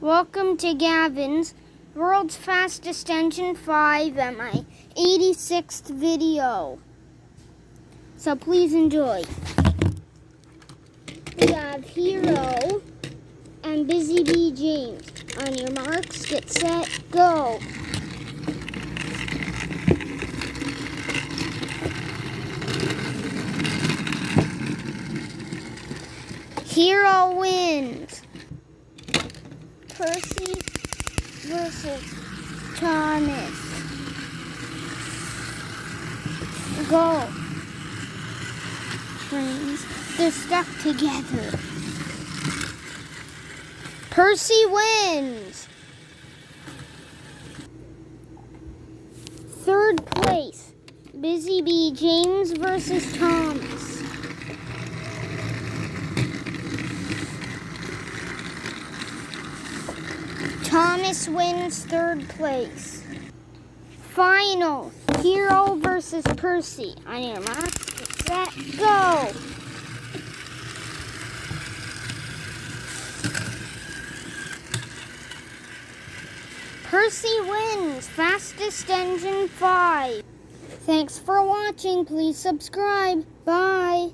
Welcome to Gavin's World's Fastest Engine 5 and my 86th video. So please enjoy. We have Hero and Busy Bee James. On your marks, get set, go. Hero wins. Percy versus Thomas. Go. Trains. They're stuck together. Percy wins. Third place. Busy Bee James versus Thomas. Thomas wins third place. Final, Hero versus Percy. On your marks, get set, go! Percy wins, Fastest Engine 5. Thanks for watching. Please subscribe. Bye.